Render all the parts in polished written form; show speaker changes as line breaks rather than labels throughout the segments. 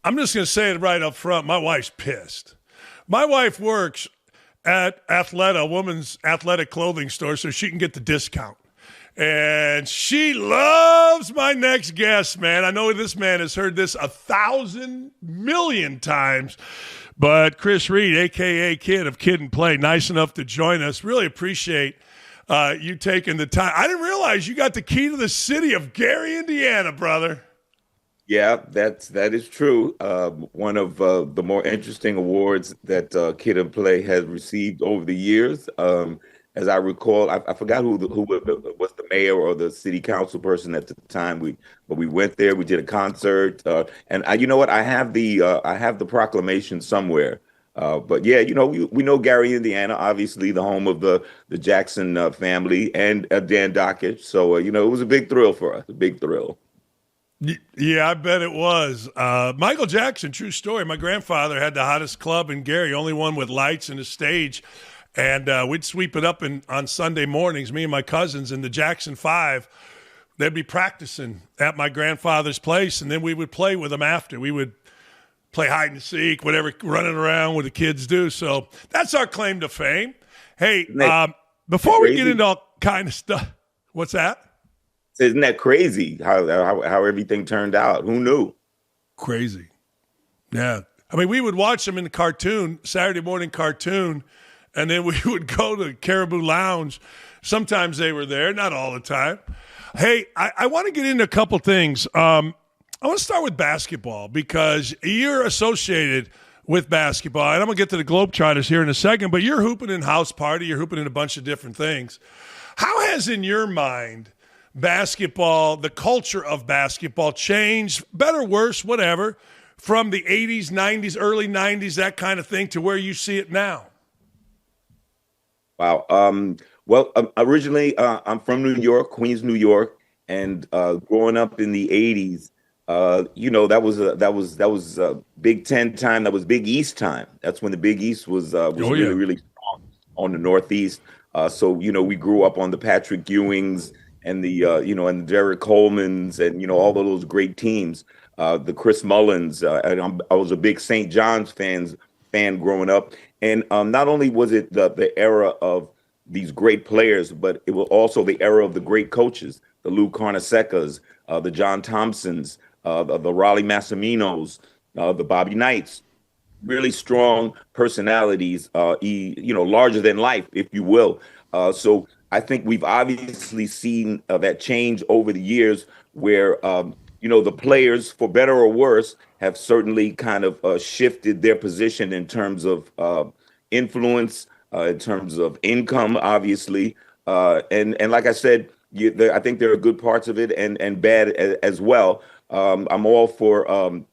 I'm just going to say it right up front. My wife's pissed. My wife works at Athleta, a woman's athletic clothing store, so she can get the discount. And she loves my next guest, man. I know this man has heard this 1,000 million times. But Chris Reid, a.k.a. Kid of Kid and Play, nice enough to join us. Really appreciate you taking the time. I didn't realize you got the key to the city of Gary, Indiana, brother.
Yeah, that is true. One of the more interesting awards that Kid and Play has received over the years. As I recall, I forgot who was the mayor or the city council person at the time. But we went there. We did a concert, and you know what? I have the proclamation somewhere. But yeah, you know, we know Gary, Indiana, obviously the home of the Jackson family and Dan Dakich. So you know, it was a big thrill for us. A big thrill.
Yeah, I bet it was. Michael Jackson, true story. My grandfather had the hottest club in Gary, only one with lights and a stage. And we'd sweep it up on Sunday mornings, me and my cousins, and the Jackson 5. They'd be practicing at my grandfather's place, and then we would play with them after. We would play hide and seek, whatever, running around what the kids do. So that's our claim to fame. Hey, before we get into all kind of stuff, what's that?
Isn't that crazy how everything turned out? Who knew?
Crazy. Yeah. I mean, we would watch them in the cartoon, Saturday morning cartoon, and then we would go to Caribou Lounge. Sometimes they were there, not all the time. Hey, I want to get into a couple things. I want to start with basketball because you're associated with basketball, and I'm going to get to the Globetrotters here in a second, but you're hooping in House Party. You're hooping in a bunch of different things. How has, in your mind, basketball, the culture of basketball changed, better, worse, whatever, from the 80s, 90s, early 90s, that kind of thing, to where you see it now?
Wow. Well, originally, I'm from New York, Queens, New York, and growing up in the '80s, you know, that was Big Ten time. That was Big East time. That's when the Big East was really strong on the Northeast. So you know, we grew up on the Patrick Ewings and the and the Derek Colemans and all of those great teams. The Chris Mullins. And I was a big St. John's fan growing up. And not only was it the era of these great players, but it was also the era of the great coaches, the Lou Carnesecas, the John Thompsons, the Raleigh Massiminos, the Bobby Knights, really strong personalities, larger than life, if you will. So I think we've obviously seen that change over the years where, the players, for better or worse, have certainly kind of shifted their position in terms of influence, in terms of income, obviously. And like I said, I think there are good parts of it and bad as well. I'm all for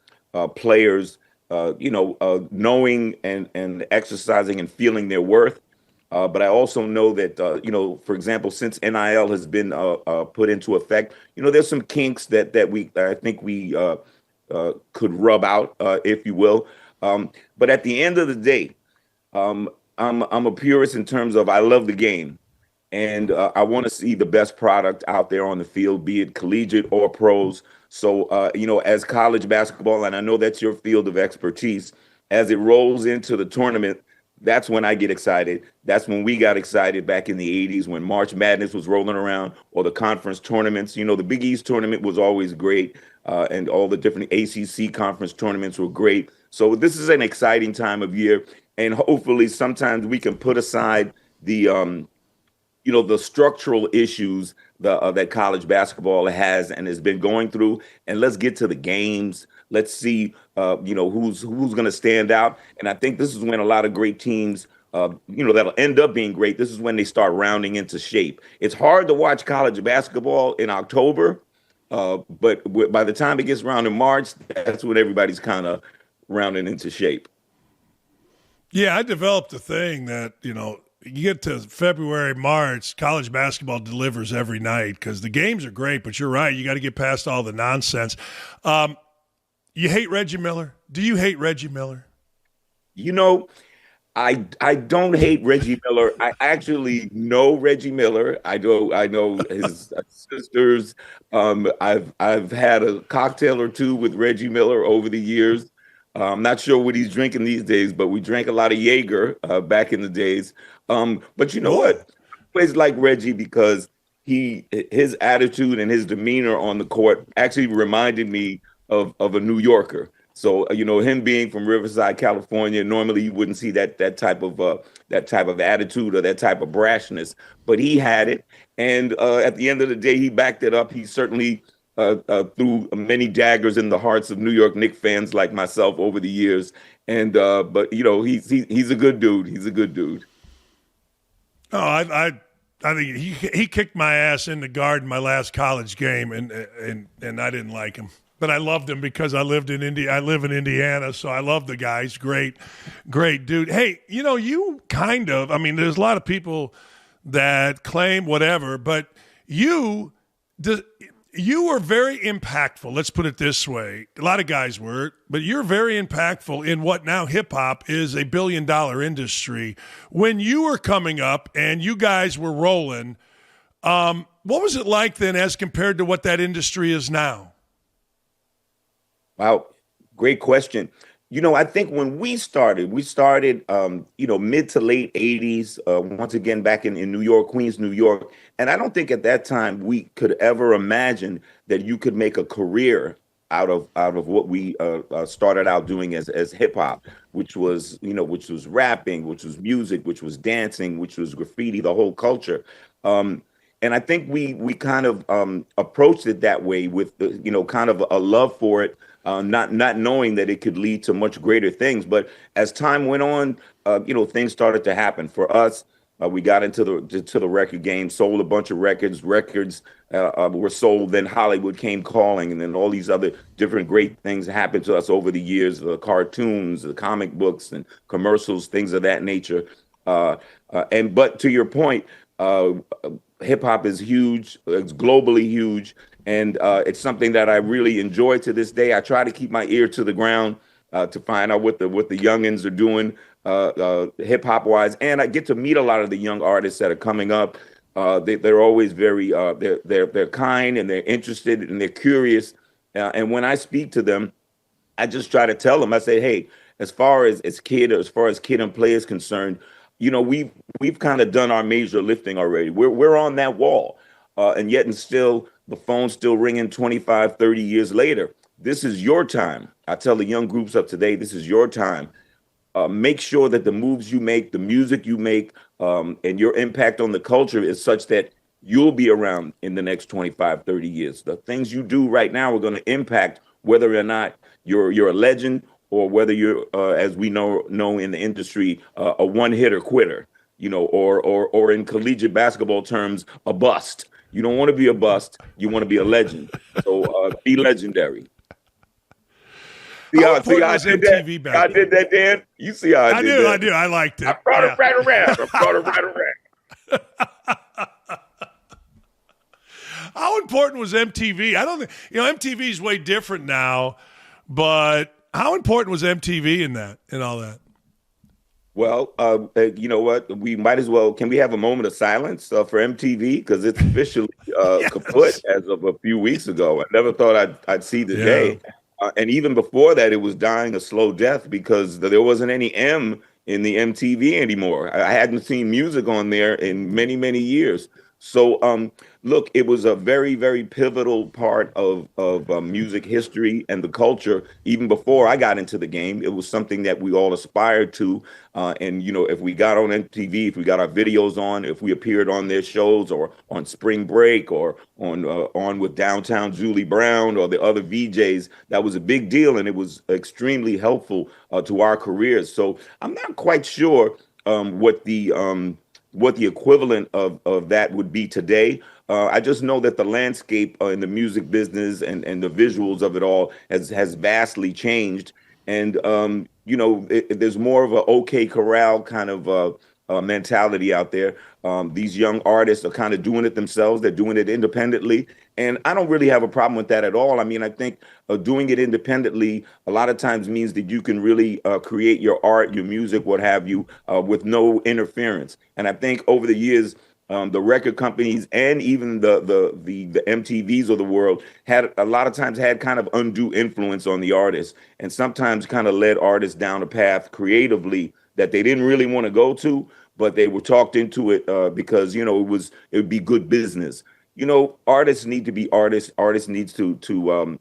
players, knowing and exercising and feeling their worth. But I also know that, for example, since NIL has been put into effect, there's some kinks that I think we could rub out, if you will. But at the end of the day, I'm a purist in terms of I love the game, and I want to see the best product out there on the field, be it collegiate or pros. So, as college basketball, and I know that's your field of expertise, as it rolls into the tournament, that's when I get excited. That's when we got excited back in the 80s when March Madness was rolling around, or the conference tournaments. The Big East tournament was always great, and all the different ACC conference tournaments were great. So this is an exciting time of year, and hopefully sometimes we can put aside the structural issues that college basketball has and has been going through, and let's get to the games. Let's see, who's going to stand out. And I think this is when a lot of great teams, that'll end up being great. This is when they start rounding into shape. It's hard to watch college basketball in October, but by the time it gets around in March, that's when everybody's kind of rounding into shape.
Yeah, I developed a thing that, you get to February, March, college basketball delivers every night because the games are great, but you're right. You got to get past all the nonsense. You hate Reggie Miller? Do you hate Reggie Miller?
I don't hate Reggie Miller. I actually know Reggie Miller. I know his sisters. I've had a cocktail or two with Reggie Miller over the years. I'm not sure what he's drinking these days, but we drank a lot of Jaeger back in the days. But you know
Whoa.
what? I always like Reggie because his attitude and his demeanor on the court actually reminded me of a New Yorker. So him being from Riverside, California, normally you wouldn't see that type of attitude or that type of brashness, but he had it. And at the end of the day, he backed it up. He certainly threw many daggers in the hearts of New York Knicks fans like myself over the years. And but he's a good dude. He's a good dude.
Oh, I think he kicked my ass in the garden my last college game, and I didn't like him. But I loved him because I live in Indiana, so I love the guy. He's great dude. Hey, you kind of, I mean, there's a lot of people that claim whatever, but you were very impactful. Let's put it this way. A lot of guys were, but you're very impactful in what now hip-hop is a billion-dollar industry. When you were coming up and you guys were rolling, what was it like then as compared to what that industry is now?
Wow, great question. I think when we started, mid to late 80s, once again back in New York, Queens, New York. And I don't think at that time we could ever imagine that you could make a career out of what we started out doing as hip hop, which was rapping, which was music, which was dancing, which was graffiti, the whole culture. And I think we kind of approached it that way with kind of a love for it. Not knowing that it could lead to much greater things. But as time went on, things started to happen for us. We got into the record game, sold a bunch of records. Records were sold. Then Hollywood came calling, and then all these other different great things happened to us over the years: the cartoons, the comic books, and commercials, things of that nature. But to your point, hip hop is huge. It's globally huge. And it's something that I really enjoy to this day. I try to keep my ear to the ground to find out what the youngins are doing hip hop wise, and I get to meet a lot of the young artists that are coming up. They're always very they're kind and they're interested and they're curious. And when I speak to them, I just try to tell them. I say, hey, as far as Kid and Play is concerned, we've kind of done our major lifting already. We're on that wall, and yet and still. The phone's still ringing 25, 30 years later. This is your time. I tell the young groups of today, this is your time. Make sure that the moves you make, the music you make, and your impact on the culture is such that you'll be around in the next 25, 30 years. The things you do right now are going to impact whether or not you're a legend or whether you're, as we know in the industry, a one-hitter quitter, or in collegiate basketball terms, a bust. You don't want to be a bust. You want to be a legend. So be legendary. See how I did
MTV
that? I did that, Dan? You see how I did that?
I do. I liked it.
I brought it right around.
How important was MTV? I don't think, MTV is way different now, but how important was MTV in that and all that?
Well, you know what? We might as well. Can we have a moment of silence for MTV because it's officially kaput as of a few weeks ago. I never thought I'd see the day, and even before that, it was dying a slow death because there wasn't any M in the MTV anymore. I hadn't seen music on there in many, many years. So, look, it was a very, very pivotal part of music history and the culture. Even before I got into the game, it was something that we all aspired to. And, if we got on MTV, if we got our videos on, if we appeared on their shows or on Spring Break or on with Downtown Julie Brown or the other VJs, that was a big deal. And it was extremely helpful to our careers. So I'm not quite sure what the equivalent of that would be today. I just know that the landscape in the music business and the visuals of it all has vastly changed. And, there's more of a OK Corral kind of mentality out there. These young artists are kind of doing it themselves. They're doing it independently. And I don't really have a problem with that at all. I mean, I think doing it independently a lot of times means that you can really create your art, your music, what have you, with no interference. And I think over the years, the record companies and even the MTVs of the world had a lot of times had kind of undue influence on the artists, and sometimes kind of led artists down a path creatively that they didn't really want to go to, but they were talked into it because it would be good business. Artists need to be artists. Artists needs to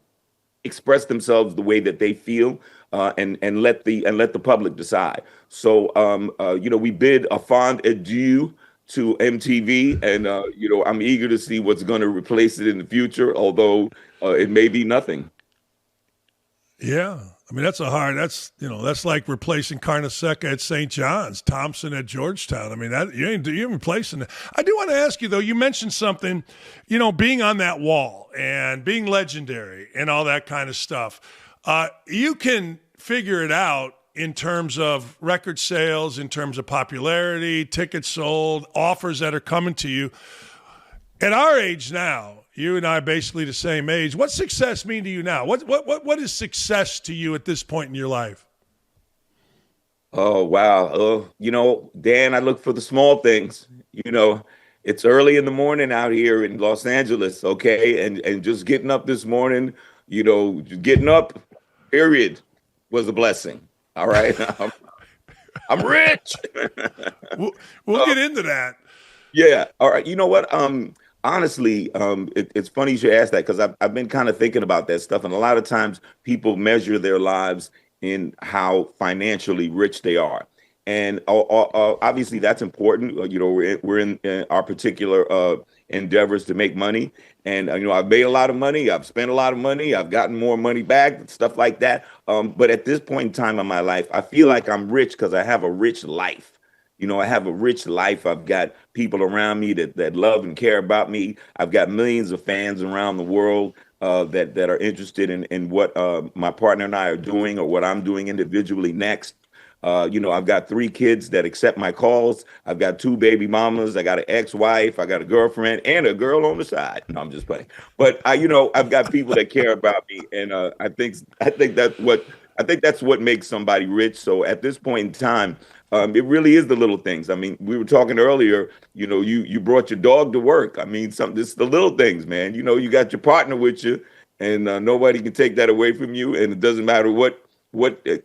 express themselves the way that they feel, and let the public decide. So we bid a fond adieu to MTV, and I'm eager to see what's going to replace it in the future, although it may be nothing.
Yeah. I mean, that's like replacing Carnesecca at St. John's, Thompson at Georgetown. I mean, that you ain't replacing that. I do want to ask you, though, you mentioned something, being on that wall and being legendary and all that kind of stuff. You can figure it out in terms of record sales, in terms of popularity, tickets sold, offers that are coming to you. At our age now, you and I are basically the same age. What's success mean to you now? What is success to you at this point in your life?
Oh, wow. Dan, I look for the small things. It's early in the morning out here in Los Angeles, okay? And just getting up this morning, getting up, period, was a blessing. All right. I'm rich.
We'll get into that.
Yeah. All right. You know what? Honestly, it's funny you should ask that, because I've been kind of thinking about that stuff. And a lot of times people measure their lives in how financially rich they are. And obviously that's important. We're in our particular endeavors to make money. And, I've made a lot of money. I've spent a lot of money. I've gotten more money back, stuff like that. But at this point in time in my life, I feel like I'm rich because I have a rich life. I have a rich life. I've got people around me that love and care about me. I've got millions of fans around the world that are interested in what my partner and I are doing, or what I'm doing individually next. I've got 3 kids that accept my calls. I've got 2 baby mamas. I got an ex-wife. I got a girlfriend and a girl on the side. No, I'm just playing. But I've got people that care about me, and I think that's what makes somebody rich. So at this point in time, it really is the little things. I mean, we were talking earlier, you brought your dog to work. I mean, it's the little things, man. You got your partner with you, and nobody can take that away from you. And it doesn't matter what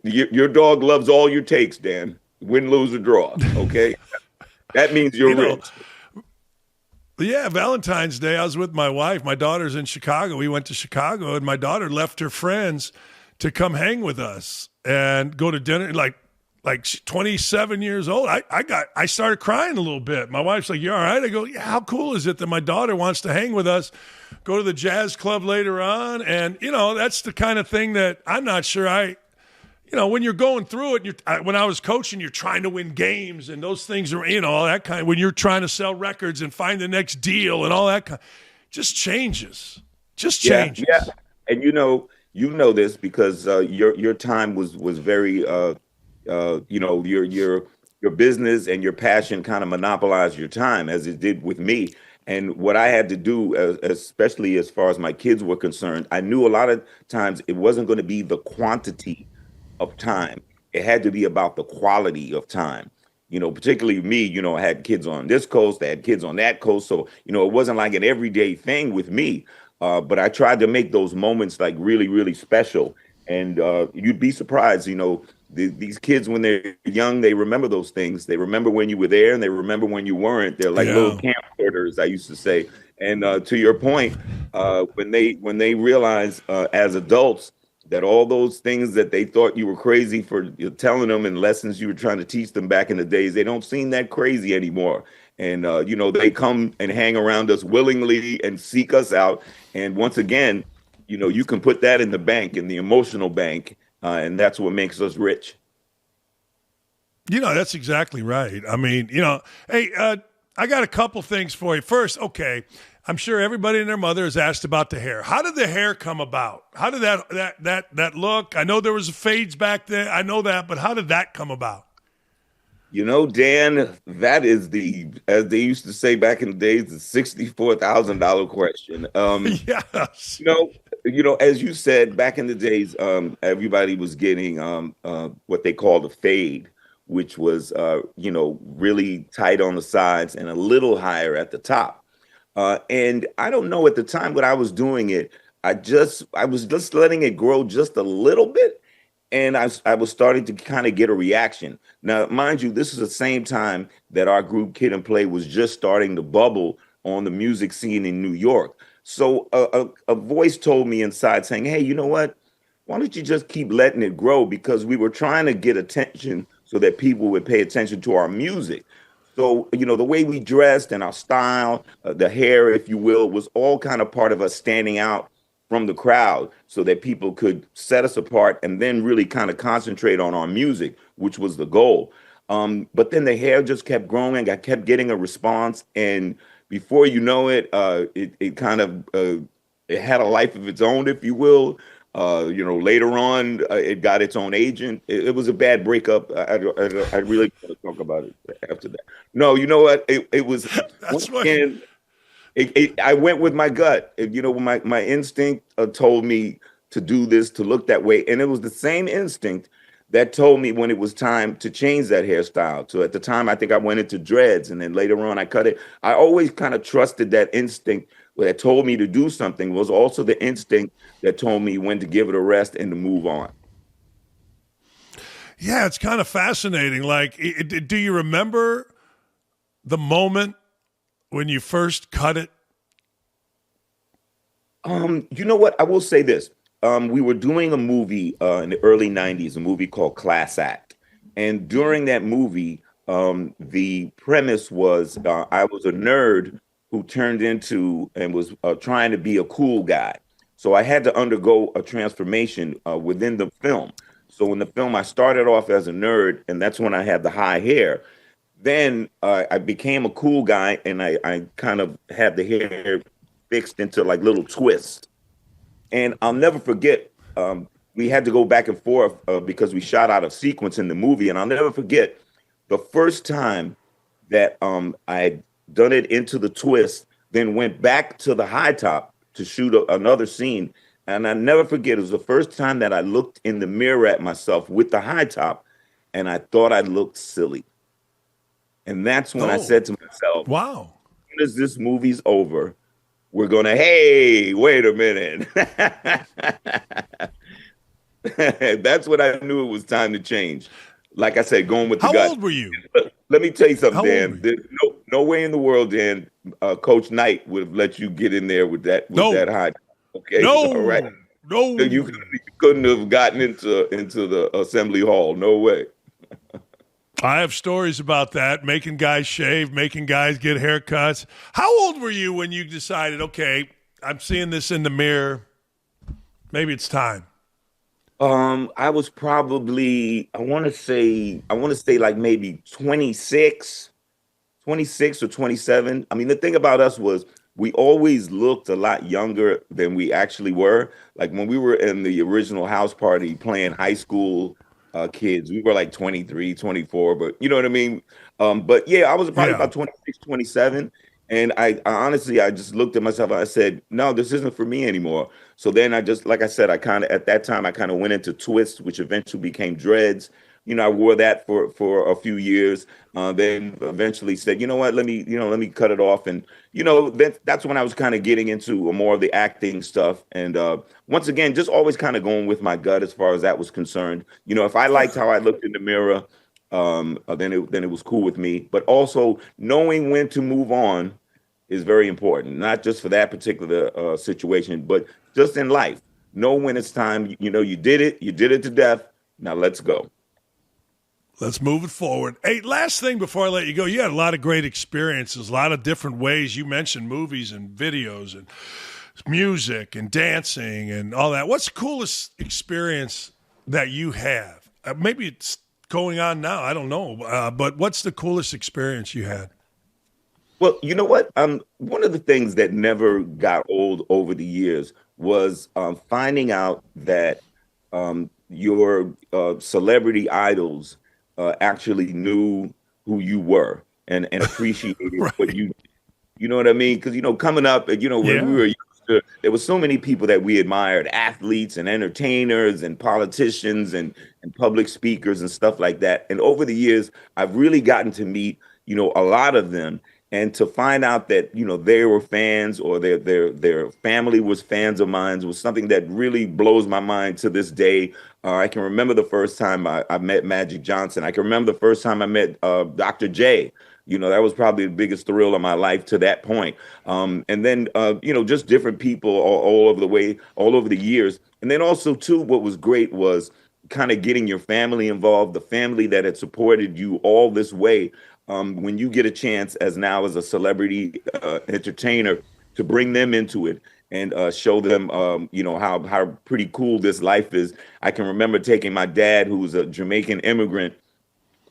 your dog loves all your takes, Dan. Win, lose, or draw. Okay. That means you're rich.
Yeah, Valentine's Day, I was with my wife. My daughter's in Chicago. We went to Chicago, and my daughter left her friends to come hang with us and go to dinner. Like 27 years old. I started crying a little bit. My wife's like, "You all right?" I go, "Yeah, how cool is it that my daughter wants to hang with us, go to the jazz club later on?" And, that's the kind of thing that I'm not sure when you're going through it, when I was coaching, you're trying to win games, and those things are, all that kind. When you're trying to sell records and find the next deal and all that kind, just changes. Changes.
Yeah. And you know this because your time was very your business and your passion kind of monopolized your time, as it did with me. And what I had to do, especially as far as my kids were concerned, I knew a lot of times it wasn't going to be the quantity of time. It had to be about the quality of time. Particularly me, I had kids on this coast, I had kids on that coast. So, it wasn't like an everyday thing with me. But I tried to make those moments like really, really special. And you'd be surprised, these kids, when they're young, they remember those things. They remember when you were there, and they remember when you weren't. They're like little camcorders, I used to say. And to your point, when they realize as adults that all those things that they thought you were crazy for telling them, and lessons you were trying to teach them back in the days, they don't seem that crazy anymore. And, they come and hang around us willingly and seek us out. And once again, you can put that in the bank, in the emotional bank. And that's what makes us rich.
That's exactly right. I mean, hey, I got a couple things for you. First, okay, I'm sure everybody and their mother has asked about the hair. How did the hair come about? How did that look? I know there was fades back then. I know that, but how did that come about?
Dan, that is as they used to say back in the days, the $64,000 question.
Yes.
As you said, back in the days, everybody was getting what they called a fade, which was, really tight on the sides and a little higher at the top. And I don't know at the time when I was doing it, I was just letting it grow just a little bit, and I was starting to kind of get a reaction. Now, mind you, this is the same time that our group Kid and Play was just starting to bubble on the music scene in New York. So a voice told me inside saying, "Hey, you know what? Why don't you just keep letting it grow?" Because we were trying to get attention so that people would pay attention to our music. So, the way we dressed and our style, the hair, if you will, was all kind of part of us standing out from the crowd so that people could set us apart and then really kind of concentrate on our music, which was the goal. But then the hair just kept growing. I kept getting a response. And before you know it, it kind of it had a life of its own, if you will. Later on, it got its own agent. It was a bad breakup. I really want to talk about it after that. No, you know what? It was once again. I went with my gut. My instinct told me to do this, to look that way, and it was the same instinct that told me when it was time to change that hairstyle. So at the time, I think I went into dreads, and then later on, I cut it. I always kind of trusted that instinct that told me to do something was also the instinct that told me when to give it a rest and to move on.
Yeah, it's kind of fascinating. Like, do you remember the moment when you first cut it?
You know what? I will say this. We were doing a movie in the early 90s, a movie called Class Act. And during that movie, the premise was I was a nerd who turned into and was trying to be a cool guy. So I had to undergo a transformation within the film. So in the film, I started off as a nerd, and that's when I had the high hair. Then I became a cool guy, and I kind of had the hair fixed into like little twists. And I'll never forget, we had to go back and forth because we shot out of sequence in the movie. And I'll never forget the first time that I had done it into the twist, then went back to the high top to shoot another scene. And I never forget, it was the first time that I looked in the mirror at myself with the high top, and I thought I looked silly. And that's when I said to myself,
wow,
as soon as this movie's over, we're going to, hey, wait a minute. That's when I knew it was time to change. Like I said, going with the gut.
How old were you?
Let me tell you something, Dan. There's no way in the world, Dan, Coach Knight would have let you get in there with that high. Okay,
no,
all right.
No,
you couldn't have gotten into the assembly hall. No way.
I have stories about that, making guys shave, making guys get haircuts. How old were you when you decided, okay, I'm seeing this in the mirror, maybe it's time?
I was probably, I want to say like maybe 26 or 27. I mean, the thing about us was we always looked a lot younger than we actually were. Like when we were in the original house party playing high school kids, we were like 23, 24, but you know what I mean? But yeah, I was probably about 26, 27. And I honestly, I just looked at myself and I said, no, this isn't for me anymore. So then I just, like I said, at that time, I kind of went into twists, which eventually became dreads. I wore that for a few years. Then eventually said, you know what, let me cut it off. And, that's when I was kind of getting into more of the acting stuff. And once again, just always kind of going with my gut as far as that was concerned. If I liked how I looked in the mirror, then it was cool with me. But also knowing when to move on is very important, not just for that particular situation, but just in life. Know when it's time. You did it to death. Now let's go.
Let's move it forward. Hey, last thing before I let you go, you had a lot of great experiences, a lot of different ways. You mentioned movies and videos and music and dancing and all that. What's the coolest experience that you have? Maybe it's going on now. I don't know. But what's the coolest experience you had?
Well, you know what? One of the things that never got old over the years was finding out that your celebrity idols actually knew who you were and appreciated right. What you did. You know what I mean? Because, coming up, when we were used there was so many people that we admired, athletes and entertainers and politicians and and public speakers and stuff like that. And over the years, I've really gotten to meet, a lot of them, and to find out that, they were fans, or their family was fans of mine, was something that really blows my mind to this day. I can remember the first time I met Magic Johnson. I can remember the first time I met Dr. J. That was probably the biggest thrill of my life to that point. And then, just different people all over the way, all over the years. And then also, too, what was great was kind of getting your family involved, the family that had supported you all this way. When you get a chance as a celebrity entertainer, to bring them into it and show them, how pretty cool this life is. I can remember taking my dad, who was a Jamaican immigrant.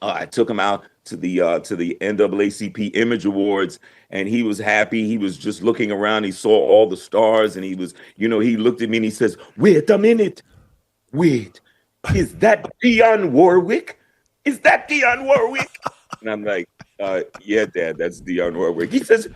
I took him out to the NAACP Image Awards, and he was happy. He was just looking around. He saw all the stars, and he was, he looked at me and he says, "Wait a minute, wait, is that Dionne Warwick? Is that Dionne Warwick?" And I'm like, "Yeah, Dad, that's Dionne Warwick." He says,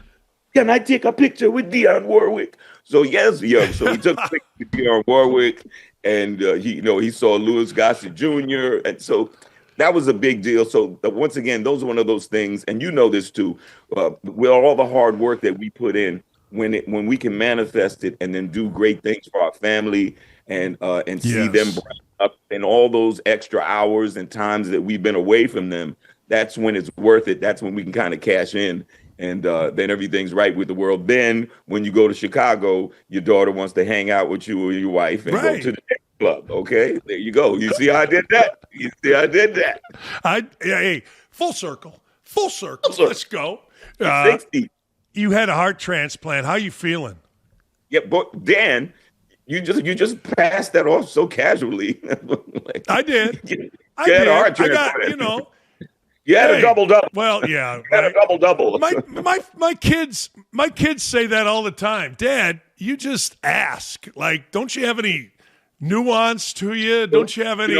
"Can I take a picture with Dionne Warwick?" So yes, yeah. So he took a picture with Dionne Warwick, and he saw Louis Gossett Jr. And so that was a big deal. So once again, those are one of those things, and this too, with all the hard work that we put in, when we can manifest it and then do great things for our family, and see them bring up in all those extra hours and times that we've been away from them, that's when it's worth it. That's when we can kind of cash in, and then everything's right with the world. Then when you go to Chicago, your daughter wants to hang out with you or your wife and go to the club. Okay, there you go. You see how I did that?
Hey, full circle. Let's go.
60.
You had a heart transplant. How you feeling?
Yeah, but Dan, you just passed that off so casually.
I did.
I had a heart transplant. You had a double-double.
Well, yeah.
You had a double-double.
My kids say that all the time. Dad, you just ask. Like, don't you have any nuance to you? Don't you have any?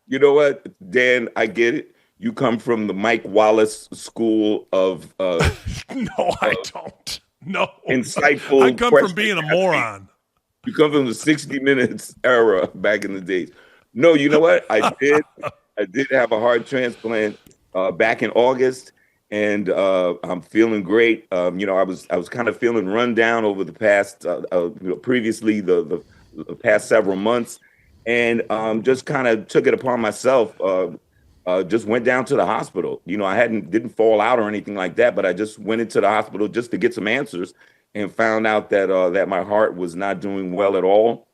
You know what, Dan? I get it. You come from the Mike Wallace school of.
No, I don't. No.
Insightful.
I come from being a moron.
You come from the 60 Minutes era back in the days. No, you know what? I did have a heart transplant back in August, and I'm feeling great. I was kind of feeling run down over the past previously the past several months, and just kind of took it upon myself. Just went down to the hospital. I didn't fall out or anything like that, but I just went into the hospital just to get some answers, and found out that my heart was not doing well at all.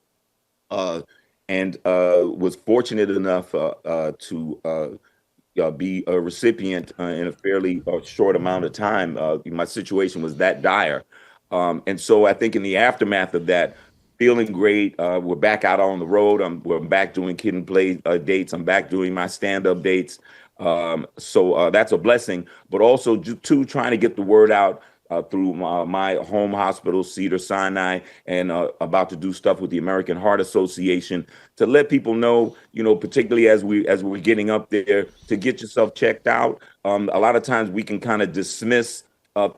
And was fortunate enough to be a recipient in a fairly short amount of time. My situation was that dire. And so I think in the aftermath of that, feeling great, we're back out on the road. We're back doing Kid and Play dates. I'm back doing my stand-up dates. So that's a blessing. But also, too, trying to get the word out through my home hospital, Cedars-Sinai, and about to do stuff with the American Heart Association to let people know, particularly as we're getting up there, to get yourself checked out. A lot of times we can kind of dismiss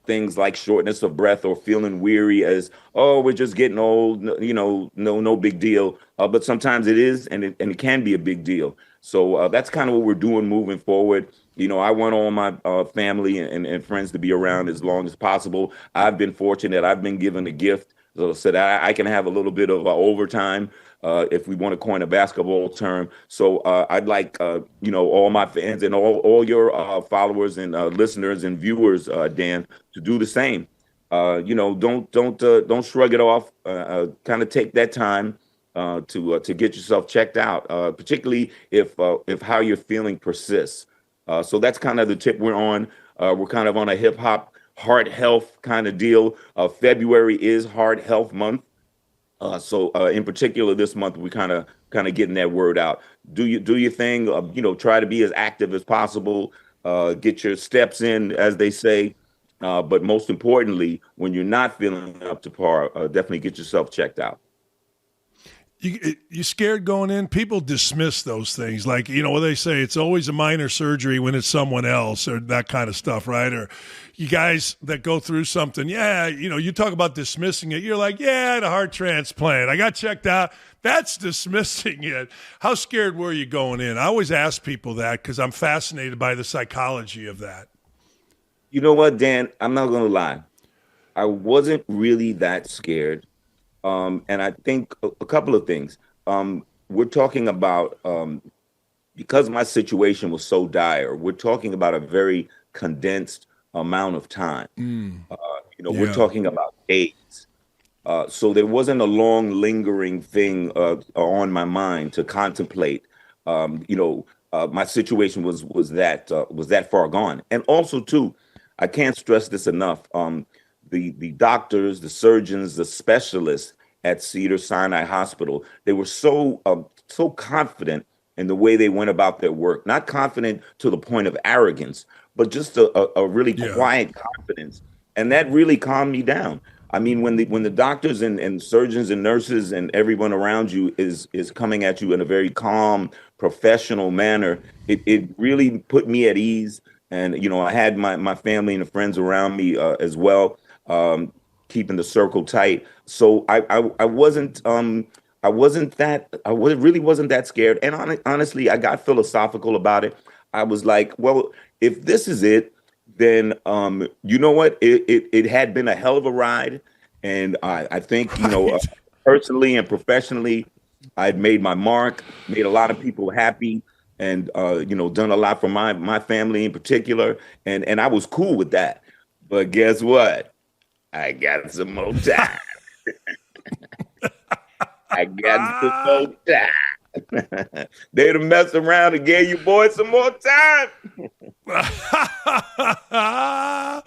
things like shortness of breath or feeling weary as, oh, we're just getting old, no big deal. But sometimes it is, and it can be a big deal. So that's kind of what we're doing moving forward. I want all my family and friends to be around as long as possible. I've been fortunate. I've been given a gift so that I can have a little bit of overtime, if we want to coin a basketball term. So I'd like, all my fans and all your followers and listeners and viewers, Dan, to do the same. Don't shrug it off. Kind of take that time to get yourself checked out, particularly if how you're feeling persists. So that's kind of the tip we're on. We're kind of on a hip hop heart health kind of deal. February is Heart Health Month. So in particular, this month, we kind of getting that word out. Do your thing. Try to be as active as possible. Get your steps in, as they say. But most importantly, when you're not feeling up to par, definitely get yourself checked out.
You scared going in? People dismiss those things. Like, what they say, it's always a minor surgery when it's someone else or that kind of stuff, right? Or you guys that go through something, you talk about dismissing it. You're like, I had a heart transplant. I got checked out. That's dismissing it. How scared were you going in? I always ask people that because I'm fascinated by the psychology of that.
You know what, Dan? I'm not going to lie. I wasn't really that scared. And I think a couple of things. We're talking about, because my situation was so dire, we're talking about a very condensed amount of time. We're talking about days. So there wasn't a long lingering thing on my mind to contemplate. My situation was that far gone. And also, too, I can't stress this enough. The doctors, the surgeons, the specialists at Cedars-Sinai Hospital, they were so confident in the way they went about their work. Not confident to the point of arrogance, but just a really quiet confidence. And that really calmed me down. I mean, when the doctors and surgeons and nurses and everyone around you is coming at you in a very calm, professional manner, it really put me at ease. And, I had my family and the friends around me as well. Keeping the circle tight. So I really wasn't that scared. And honestly, I got philosophical about it. I was like, well, if this is it, then you know what? It had been a hell of a ride. And I think, personally and professionally, I'd made my mark, made a lot of people happy, and done a lot for my family in particular. And I was cool with that. But guess what? I got some more time. They'd have messed around and gave you boys some more time.
I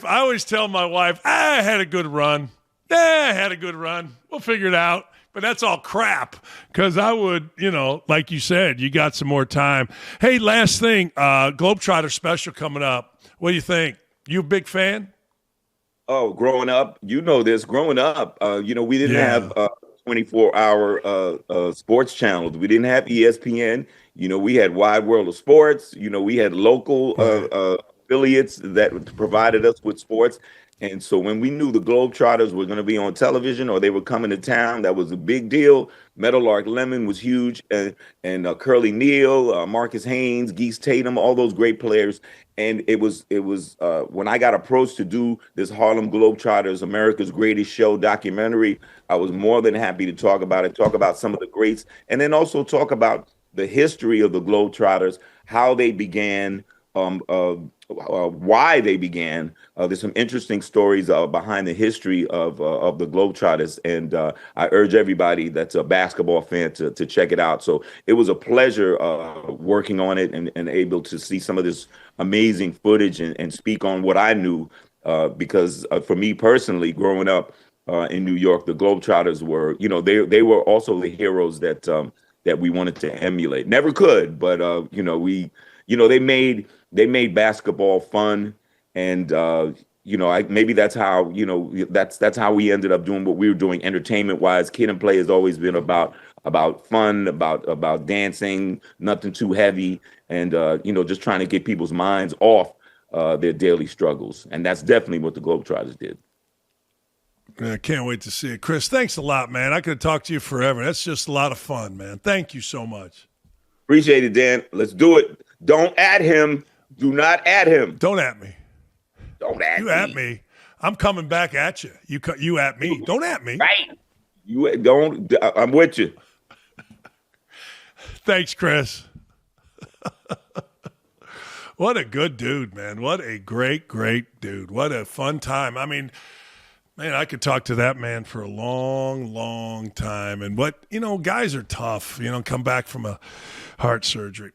always tell my wife, I had a good run. We'll figure it out. But that's all crap because I would, like you said, you got some more time. Hey, last thing, Globetrotter special coming up. What do you think? You a big fan?
Oh, growing up, growing up, we didn't have 24-hour sports channels. We didn't have ESPN. We had Wide World of Sports. We had local affiliates that provided us with sports. And so when we knew the Globetrotters were going to be on television or they were coming to town, that was a big deal. Meadowlark Lemon was huge, and Curly Neal, Marcus Haynes, Geese Tatum, all those great players. And it was when I got approached to do this Harlem Globetrotters, America's Greatest Show documentary, I was more than happy to talk about it, talk about some of the greats, and then also talk about the history of the Globetrotters, how they began, why they began. There's some interesting stories behind the history of the Globetrotters, and I urge everybody that's a basketball fan to check it out. So it was a pleasure working on it and able to see some of this amazing footage and speak on what I knew, because for me personally, growing up in New York, the Globetrotters were, they were also the heroes that we wanted to emulate. Never could, but they made basketball fun, and maybe that's how that's how we ended up doing what we were doing entertainment wise. Kid and Play has always been about fun, about dancing, nothing too heavy, and just trying to get people's minds off their daily struggles, and that's definitely what the Globetrotters did.
I can't wait to see it. Chris, thanks a lot, man. I could have talked to you forever. That's just a lot of fun, man. Thank you so much.
Appreciate it, Dan. Let's do it. Don't add him. Do not add him.
Don't at me.
Don't at me.
You at me. I'm coming back at you. You at me. Don't at me.
Right. You don't. I'm with you.
Thanks, Chris. What a good dude, man. What a great, great dude. What a fun time. I mean, man, I could talk to that man for a long, long time. And guys are tough, come back from a heart surgery.